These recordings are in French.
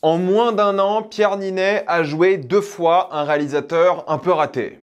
En moins d'un an, Pierre Ninet a joué 2 fois un réalisateur un peu raté.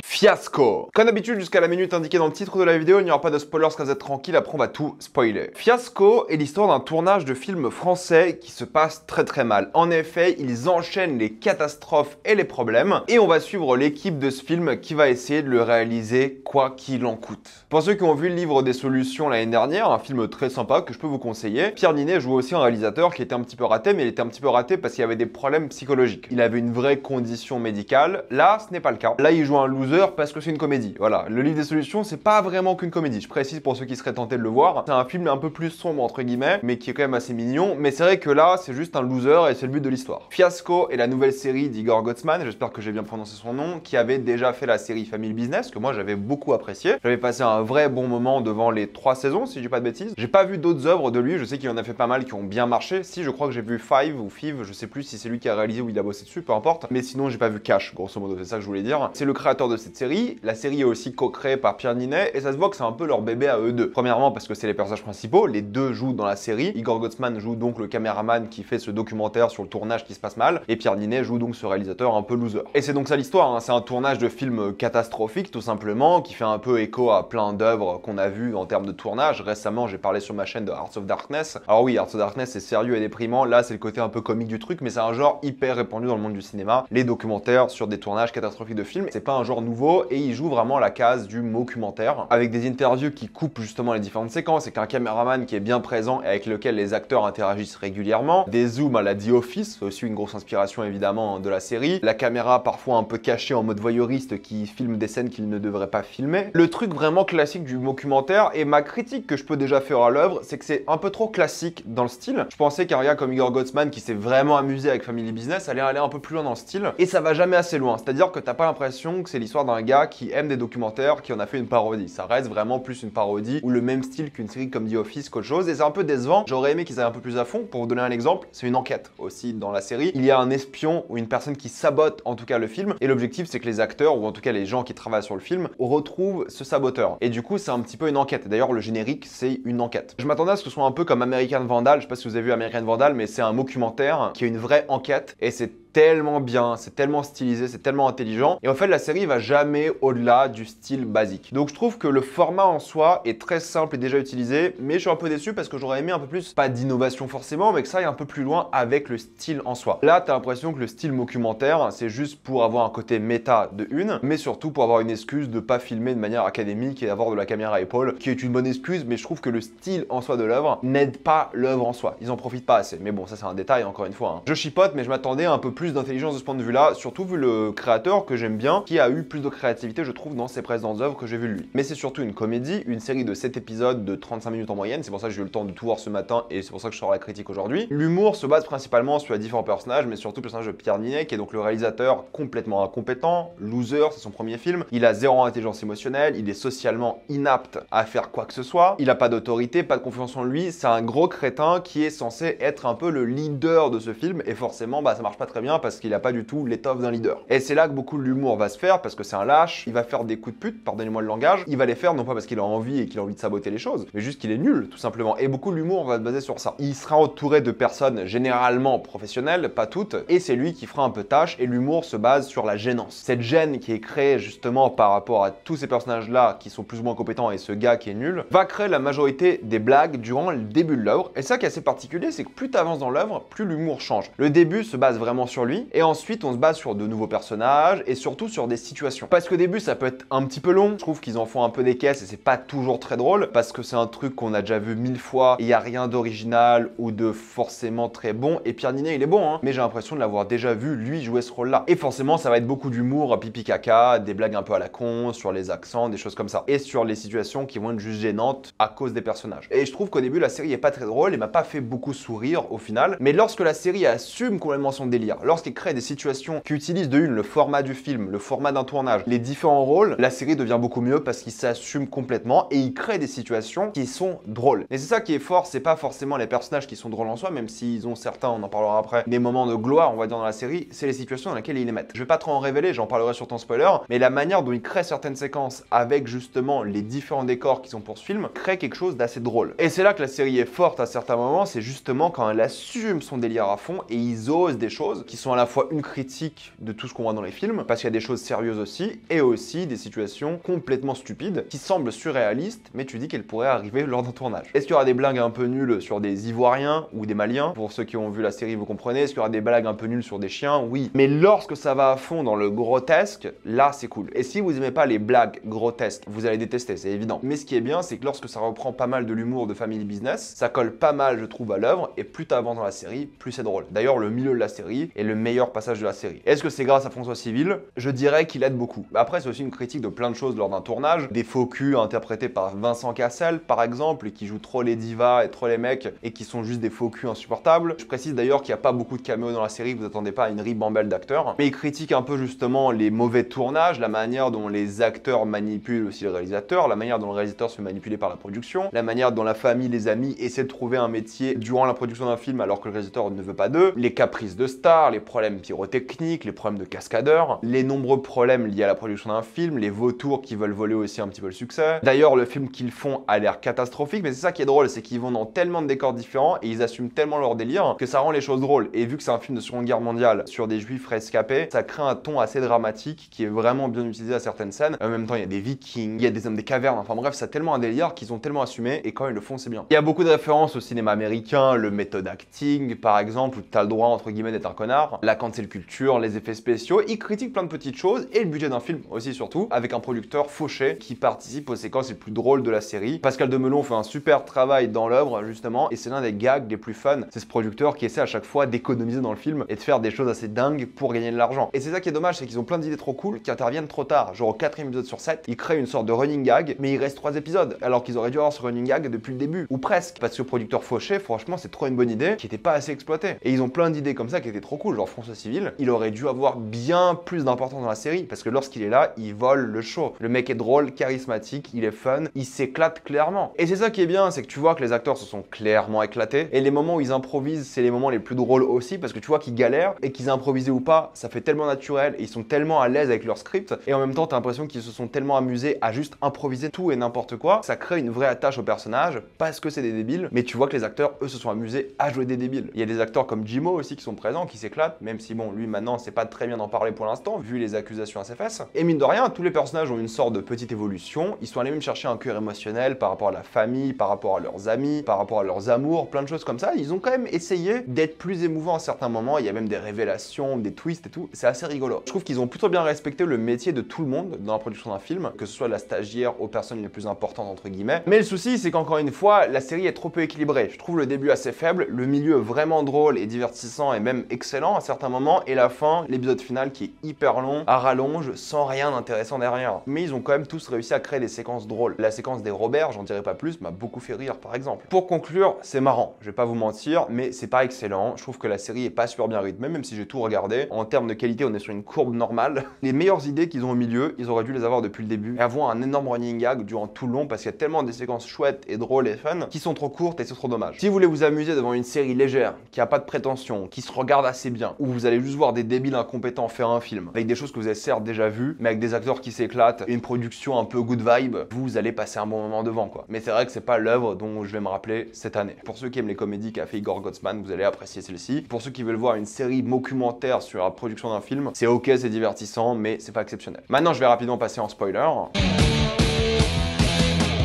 Fiasco. Comme d'habitude, jusqu'à la minute indiquée dans le titre de la vidéo, il n'y aura pas de spoilers, car vous êtes tranquille, après on va tout spoiler. Fiasco est l'histoire d'un tournage de film français qui se passe très mal. En effet, ils enchaînent les catastrophes et les problèmes, et on va suivre l'équipe de ce film qui va essayer de le réaliser quoi qu'il en coûte. Pour ceux qui ont vu le livre des solutions l'année dernière, un film très sympa que je peux vous conseiller, Pierre Ninet joue aussi un réalisateur qui était un petit peu raté, mais il était un petit peu raté parce qu'il y avait des problèmes psychologiques. Il avait une vraie condition médicale. Là, ce n'est pas le cas. Là, il joue un loser parce que c'est une comédie. Voilà, le livre des solutions, c'est pas vraiment qu'une comédie. Je précise pour ceux qui seraient tentés de le voir. C'est un film un peu plus sombre entre guillemets, mais qui est quand même assez mignon. Mais c'est vrai que là, c'est juste un loser et c'est le but de l'histoire. Fiasco est la nouvelle série d'Igor Gottman, j'espère que j'ai bien prononcé son nom, qui avait déjà fait la série Family Business, que moi j'avais beaucoup apprécié. J'avais passé un vrai bon moment devant les 3 saisons, si je dis pas de bêtises. J'ai pas vu d'autres œuvres de lui, je sais qu'il en a fait pas mal qui ont bien marché. Si, je crois que j'ai vu Five ou Five, je sais plus si c'est lui qui a réalisé ou il a bossé dessus, peu importe. Mais sinon, j'ai pas vu Cash, grosso modo, c'est ça que je voulais dire. C'est le créateur de cette série. La série est aussi co-créée par Pierre Ninet et ça se voit que c'est un peu leur bébé à eux deux. Premièrement parce que c'est les personnages principaux, les deux jouent dans la série. Igor Gottman joue donc le caméraman qui fait ce documentaire sur le tournage qui se passe mal et Pierre Ninet joue donc ce réalisateur un peu loser. Et c'est donc ça l'histoire, hein. C'est un tournage de film catastrophique tout simplement qui fait un peu écho à plein d'œuvres qu'on a vues en termes de tournage. Récemment j'ai parlé sur ma chaîne de Hearts of Darkness. Alors oui, Hearts of Darkness c'est sérieux et déprimant, là c'est le côté un peu comique du truc mais c'est un genre hyper répandu dans le monde du cinéma. Les documentaires sur des tournages catastrophiques de films, c'est pas un genre nouveau et il joue vraiment la case du mockumentaire avec des interviews qui coupent justement les différentes séquences et qu'un caméraman qui est bien présent et avec lequel les acteurs interagissent régulièrement. Des zooms à la The Office, c'est aussi une grosse inspiration évidemment de la série. La caméra parfois un peu cachée en mode voyeuriste qui filme des scènes qu'il ne devrait pas filmer. Le truc vraiment classique du mockumentaire et ma critique que je peux déjà faire à l'œuvre, c'est que c'est un peu trop classique dans le style. Je pensais qu'un gars comme Igor Gottman qui s'est vraiment amusé avec Family Business allait aller un peu plus loin dans le style et ça va jamais assez loin. C'est-à-dire que t'as pas l'impression que c'est l'histoire d'un gars qui aime des documentaires qui en a fait une parodie. Ça reste vraiment plus une parodie ou le même style qu'une série comme The Office qu'autre chose et c'est un peu décevant. J'aurais aimé qu'ils aillent un peu plus à fond. Pour vous donner un exemple, c'est une enquête aussi dans la série. Il y a un espion ou une personne qui sabote en tout cas le film et l'objectif c'est que les acteurs ou en tout cas les gens qui travaillent sur le film retrouvent ce saboteur. Et du coup c'est un petit peu une enquête. D'ailleurs le générique c'est une enquête. Je m'attendais à ce que ce soit un peu comme American Vandal. Je sais pas si vous avez vu American Vandal mais c'est un mockumentaire qui est une vraie enquête et c'est tellement bien, c'est tellement stylisé, c'est tellement intelligent. Et en fait, la série va jamais au-delà du style basique. Donc je trouve que le format en soi est très simple et déjà utilisé, mais je suis un peu déçu parce que j'aurais aimé un peu plus, pas d'innovation forcément, mais que ça aille un peu plus loin avec le style en soi. Là, t'as l'impression que le style mockumentaire, c'est juste pour avoir un côté méta de une, mais surtout pour avoir une excuse de pas filmer de manière académique et d'avoir de la caméra à épaule, qui est une bonne excuse, mais je trouve que le style en soi de l'œuvre n'aide pas l'œuvre en soi. Ils en profitent pas assez. Mais bon, ça c'est un détail encore une fois, hein. Je chipote, mais je m'attendais un peu plus d'intelligence de ce point de vue-là, surtout vu le créateur que j'aime bien, qui a eu plus de créativité, je trouve, dans ses précédentes œuvres que j'ai vues de lui. Mais c'est surtout une comédie, une série de 7 épisodes de 35 minutes en moyenne, c'est pour ça que j'ai eu le temps de tout voir ce matin et c'est pour ça que je sors la critique aujourd'hui. L'humour se base principalement sur les différents personnages, mais surtout le personnage de Pierre Ninet, qui est donc le réalisateur complètement incompétent, loser, c'est son premier film, il a zéro intelligence émotionnelle, il est socialement inapte à faire quoi que ce soit, il a pas d'autorité, pas de confiance en lui, c'est un gros crétin qui est censé être un peu le leader de ce film, et forcément, bah ça marche pas très bien parce qu'il a pas du tout l'étoffe d'un leader. Et c'est là que beaucoup de l'humour va se faire parce que c'est un lâche, il va faire des coups de pute, pardonnez-moi le langage, il va les faire non pas parce qu'il a envie et qu'il a envie de saboter les choses, mais juste qu'il est nul tout simplement. Et beaucoup de l'humour va se baser sur ça. Il sera entouré de personnes généralement professionnelles, pas toutes, et c'est lui qui fera un peu tâche et l'humour se base sur la gênance. Cette gêne qui est créée justement par rapport à tous ces personnages-là qui sont plus ou moins compétents et ce gars qui est nul, va créer la majorité des blagues durant le début de l'œuvre. Et ça qui est assez particulier, c'est que plus tu avances dans l'œuvre, plus l'humour change. Le début se base vraiment sur lui et ensuite on se base sur de nouveaux personnages et surtout sur des situations. Parce qu'au début ça peut être un petit peu long, je trouve qu'ils en font un peu des caisses et c'est pas toujours très drôle parce que c'est un truc qu'on a déjà vu 1000 fois, il n'y a rien d'original ou de forcément très bon et Pierre Ninet il est bon hein, mais j'ai l'impression de l'avoir déjà vu lui jouer ce rôle là. Et forcément ça va être beaucoup d'humour pipi caca, des blagues un peu à la con, sur les accents, des choses comme ça et sur les situations qui vont être juste gênantes à cause des personnages. Et je trouve qu'au début la série est pas très drôle et m'a pas fait beaucoup sourire au final, mais lorsque la série assume complètement son délire, Lorsqu'il crée des situations qui utilisent de une le format du film, le format d'un tournage, les différents rôles, la série devient beaucoup mieux parce qu'il s'assume complètement et il crée des situations qui sont drôles. Et c'est ça qui est fort, c'est pas forcément les personnages qui sont drôles en soi, même s'ils ont certains, on en parlera après, des moments de gloire, on va dire dans la série, c'est les situations dans lesquelles ils les mettent. Je vais pas trop en révéler, j'en parlerai sur ton spoiler, mais la manière dont il crée certaines séquences avec justement les différents décors qui sont pour ce film crée quelque chose d'assez drôle. Et c'est là que la série est forte à certains moments, c'est justement quand elle assume son délire à fond et ils osent des choses qui sont à la fois une critique de tout ce qu'on voit dans les films, parce qu'il y a des choses sérieuses aussi, et aussi des situations complètement stupides qui semblent surréalistes, mais tu dis qu'elles pourraient arriver lors d'un tournage. Est-ce qu'il y aura des blagues un peu nulles sur des Ivoiriens ou des Maliens? Pour ceux qui ont vu la série, vous comprenez. Est-ce qu'il y aura des blagues un peu nulles sur des chiens? Oui. Mais lorsque ça va à fond dans le grotesque, là c'est cool. Et si vous aimez pas les blagues grotesques, vous allez détester, c'est évident. Mais ce qui est bien, c'est que lorsque ça reprend pas mal de l'humour de Family Business, ça colle pas mal, je trouve, à l'œuvre, et plus t'avances dans la série, plus c'est drôle. D'ailleurs, le milieu de la série est le meilleur passage de la série. Est-ce que c'est grâce à François Civil? Je dirais qu'il aide beaucoup. Après, c'est aussi une critique de plein de choses lors d'un tournage. Des faux culs interprétés par Vincent Cassel, par exemple, qui joue trop les divas et trop les mecs, et qui sont juste des faux culs insupportables. Je précise d'ailleurs qu'il n'y a pas beaucoup de caméos dans la série, vous attendez pas à une ribambelle d'acteurs. Mais il critique un peu justement les mauvais tournages, la manière dont les acteurs manipulent aussi le réalisateur, la manière dont le réalisateur se fait manipuler par la production, la manière dont la famille, les amis essaient de trouver un métier durant la production d'un film alors que le réalisateur ne veut pas d'eux, les caprices de stars, les problèmes pyrotechniques, les problèmes de cascadeurs, les nombreux problèmes liés à la production d'un film, les vautours qui veulent voler aussi un petit peu le succès. D'ailleurs, le film qu'ils font a l'air catastrophique, mais c'est ça qui est drôle, c'est qu'ils vont dans tellement de décors différents et ils assument tellement leur délire que ça rend les choses drôles. Et vu que c'est un film de Seconde Guerre mondiale sur des juifs rescapés, ça crée un ton assez dramatique qui est vraiment bien utilisé à certaines scènes. En même temps, il y a des vikings, il y a des hommes des cavernes, enfin bref, c'est tellement un délire qu'ils ont tellement assumé et quand ils le font, c'est bien. Il y a beaucoup de références au cinéma américain, le method acting par exemple, où t'as le droit entre guillemets d'être un connard, la cancel culture, les effets spéciaux, ils critiquent plein de petites choses et le budget d'un film aussi surtout, avec un producteur fauché qui participe aux séquences les plus drôles de la série. Pascal Demelon fait un super travail dans l'œuvre justement et c'est l'un des gags les plus fun. C'est ce producteur qui essaie à chaque fois d'économiser dans le film et de faire des choses assez dingues pour gagner de l'argent. Et c'est ça qui est dommage, c'est qu'ils ont plein d'idées trop cool qui interviennent trop tard. Genre au 4e épisode sur 7, ils créent une sorte de running gag, mais il reste 3 épisodes, alors qu'ils auraient dû avoir ce running gag depuis le début, ou presque. Parce que le producteur fauché, franchement, c'est trop une bonne idée qui était pas assez exploitée. Et ils ont plein d'idées comme ça qui étaient trop cool, genre François Civil, il aurait dû avoir bien plus d'importance dans la série, parce que lorsqu'il est là, il vole le show. Le mec est drôle, charismatique, il est fun, il s'éclate clairement. Et c'est ça qui est bien, c'est que tu vois que les acteurs se sont clairement éclatés, et les moments où ils improvisent, c'est les moments les plus drôles aussi, parce que tu vois qu'ils galèrent, et qu'ils aient improvisé ou pas, ça fait tellement naturel, et ils sont tellement à l'aise avec leur script, et en même temps, t'as l'impression qu'ils se sont tellement amusés à juste improviser tout et n'importe quoi, ça crée une vraie attache au personnage, parce que c'est des débiles, mais tu vois que les acteurs, eux, se sont amusés à jouer des débiles. Il y a des acteurs comme Jimo aussi qui sont présents, qui s'éclatent, même si bon, lui maintenant, c'est pas très bien d'en parler pour l'instant, vu les accusations à ses fesses. Et mine de rien, tous les personnages ont une sorte de petite évolution, ils sont allés même chercher un cœur émotionnel par rapport à la famille, par rapport à leurs amis, par rapport à leurs amours, plein de choses comme ça. Ils ont quand même essayé d'être plus émouvants à certains moments, il y a même des révélations, des twists et tout, c'est assez rigolo. Je trouve qu'ils ont plutôt bien respecté le métier de tout le monde dans la production d'un film, que ce soit la stagiaire aux personnes les plus importantes entre guillemets. Mais le souci, c'est qu'encore une fois, la série est trop peu équilibrée. Je trouve le début assez faible, le milieu vraiment drôle et divertissant et même excellent à certains moments, et la fin, l'épisode final qui est hyper long, à rallonge, sans rien d'intéressant derrière. Mais ils ont quand même tous réussi à créer des séquences drôles. La séquence des Robert, j'en dirai pas plus, m'a beaucoup fait rire par exemple. Pour conclure, c'est marrant, je vais pas vous mentir, mais c'est pas excellent. Je trouve que la série est pas super bien rythmée, même si j'ai tout regardé. En termes de qualité, on est sur une courbe normale. Les meilleures idées qu'ils ont au milieu, ils auraient dû les avoir depuis le début et avoir un énorme running gag durant tout le long parce qu'il y a tellement des séquences chouettes et drôles et fun qui sont trop courtes et c'est trop dommage. Si vous voulez vous amuser devant une série légère, qui a pas de prétention, qui se regarde assez bien, où vous allez juste voir des débiles incompétents faire un film, avec des choses que vous avez certes déjà vues, mais avec des acteurs qui s'éclatent et une production un peu good vibe, vous allez passer un bon moment devant quoi. Mais c'est vrai que c'est pas l'œuvre dont je vais me rappeler cette année. Pour ceux qui aiment les comédies qu'a fait Igor Gotsman, vous allez apprécier celle-ci. Pour ceux qui veulent voir une série documentaire sur la production d'un film, c'est ok, c'est divertissant, mais c'est pas exceptionnel. Maintenant, je vais rapidement passer en spoiler.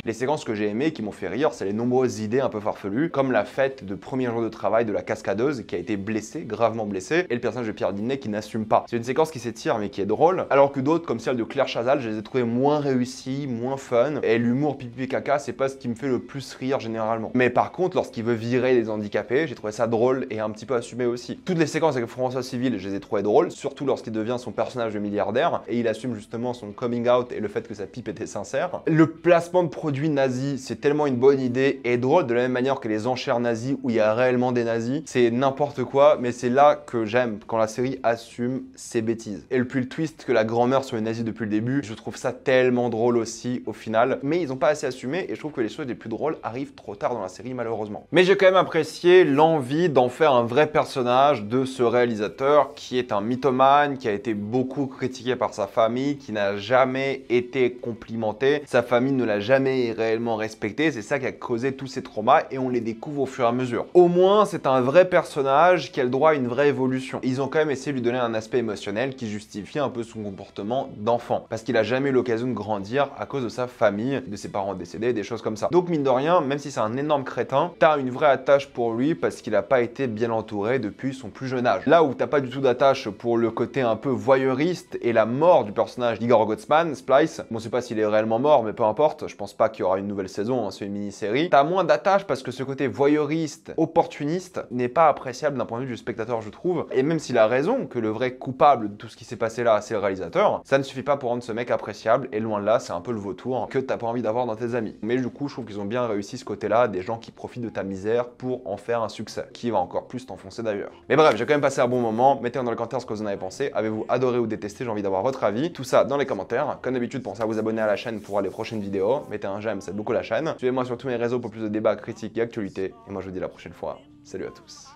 Les séquences que j'ai aimées, qui m'ont fait rire, c'est les nombreuses idées un peu farfelues, comme la fête de premier jour de travail de la cascadeuse qui a été blessée, gravement blessée, et le personnage de Pierre Ninet qui n'assume pas. C'est une séquence qui s'étire mais qui est drôle, alors que d'autres, comme celle de Claire Chazal, je les ai trouvées moins réussies, moins fun, et l'humour pipi caca, c'est pas ce qui me fait le plus rire généralement. Mais par contre, lorsqu'il veut virer les handicapés, j'ai trouvé ça drôle et un petit peu assumé aussi. Toutes les séquences avec François Civil, je les ai trouvées drôles, surtout lorsqu'il devient son personnage de milliardaire, et il assume justement son coming out et le fait que sa pipe était sincère. Le placement de produit produits nazis, c'est tellement une bonne idée et drôle, de la même manière que les enchères nazies où il y a réellement des nazis. C'est n'importe quoi, mais c'est là que j'aime, quand la série assume ses bêtises. Et puis le twist que la grand-mère soit une nazie depuis le début, je trouve ça tellement drôle aussi au final. Mais ils n'ont pas assez assumé et je trouve que les choses les plus drôles arrivent trop tard dans la série malheureusement. Mais j'ai quand même apprécié l'envie d'en faire un vrai personnage de ce réalisateur qui est un mythomane, qui a été beaucoup critiqué par sa famille, qui n'a jamais été complimenté. Sa famille ne l'a jamais réellement respecté. C'est ça qui a causé tous ces traumas et on les découvre au fur et à mesure. Au moins, c'est un vrai personnage qui a le droit à une vraie évolution. Ils ont quand même essayé de lui donner un aspect émotionnel qui justifie un peu son comportement d'enfant. Parce qu'il a jamais eu l'occasion de grandir à cause de sa famille, de ses parents décédés, des choses comme ça. Donc mine de rien, même si c'est un énorme crétin, t'as une vraie attache pour lui parce qu'il n'a pas été bien entouré depuis son plus jeune âge. Là où t'as pas du tout d'attache pour le côté un peu voyeuriste et la mort du personnage d'Igor Gottman, Splice, bon, je sais pas s'il est réellement mort, mais peu importe, je pense pas qu'il y aura une nouvelle saison, hein, c'est une mini-série. T'as moins d'attache parce que ce côté voyeuriste, opportuniste, n'est pas appréciable d'un point de vue du spectateur, je trouve. Et même s'il a raison que le vrai coupable de tout ce qui s'est passé là, c'est le réalisateur, ça ne suffit pas pour rendre ce mec appréciable, et loin de là, c'est un peu le vautour que t'as pas envie d'avoir dans tes amis. Mais du coup, je trouve qu'ils ont bien réussi ce côté-là, des gens qui profitent de ta misère pour en faire un succès, qui va encore plus t'enfoncer d'ailleurs. Mais bref, j'ai quand même passé un bon moment, mettez dans les commentaires ce que vous en avez pensé, avez-vous adoré ou détesté, j'ai envie d'avoir votre avis, tout ça dans les commentaires. Comme d'habitude, pensez à vous abonner à la chaîne pour voir les prochaines vidéos, mettez un j'aime, ça aide beaucoup la chaîne. Suivez-moi sur tous mes réseaux pour plus de débats, critiques et actualités, et moi je vous dis à la prochaine fois. Salut à tous.